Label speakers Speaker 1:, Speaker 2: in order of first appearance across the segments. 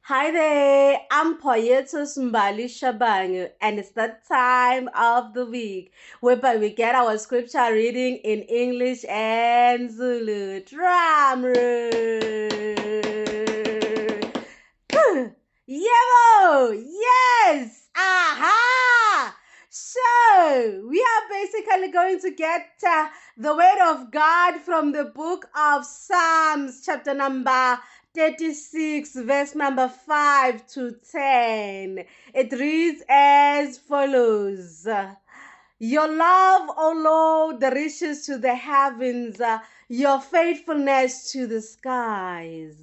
Speaker 1: Hi there, I'm Poyeto Mbali Shabangu, and it's that time of the week whereby we get our scripture reading in English and Zulu. Drum roll. Yebo! Yes! Aha! So, we are basically going to get the word of God from the book of Psalms, chapter number 36, verse number 5 to 10. It reads as follows. Your love, O Lord, reaches to the heavens, your faithfulness to the skies.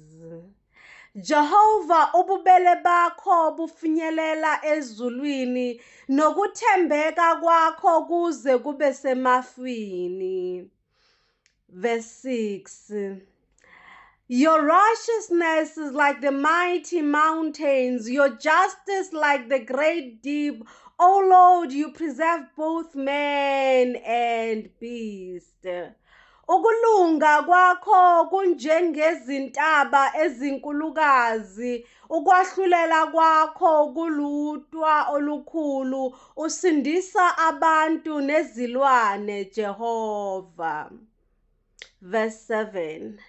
Speaker 1: Jehova, ububele bakho bufinyelela ezulwini, nokuthembeka kwakho kuze kube semafini. Verse 6. Your righteousness is like the mighty mountains, your justice like the great deep. O Lord, you preserve both man and beast. Ukulunga kwakho kunjengezintaba ezinkulukazi, ukwahlulela kwakho kulutwa olukhulu, usindisa abantu nezilwane, Jehova. Verse 7.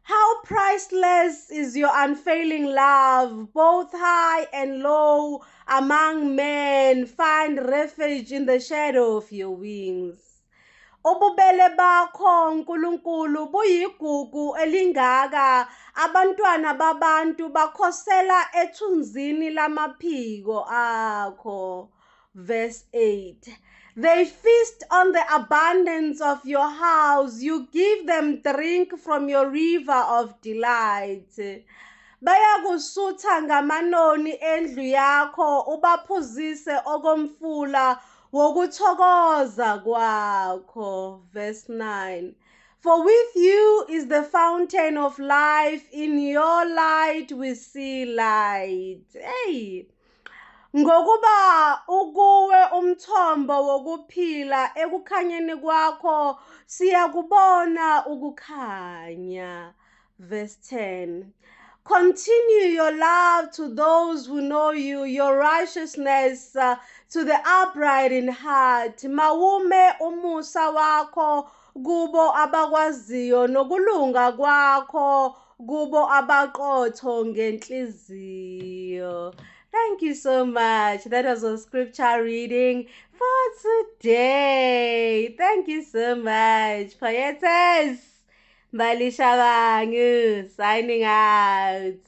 Speaker 1: How priceless is your unfailing love, both high and low among men find refuge in the shadow of your wings. Ububele bakho Nkulunkulu buyigugu elingaka, abantwana babantu bakhosela ethunzini lamaphiko akho. Verse 8. They feast on the abundance of your house. You give them drink from your river of delight. Bayakusutha ngamanoni endlu yakho, ubaphuzise okomfula wokuthokoza kwakho. Verse 9. For with you is the fountain of life. In your light we see light. Hey! Ngokuba ukuwe umthombo wokuphila, ekukhanyeni kwakho siyakubona ukukhanya. Verse 10. Continue your love to those who know you, your righteousness to the upright in heart. Mawume umusa wakho kubo abakwaziyo, nokulunga kwakho kubo abaqotho ngenhliziyo. Thank you so much. That was a scripture reading for today. Thank you so much. Poyetes Mbali Shabangu signing out.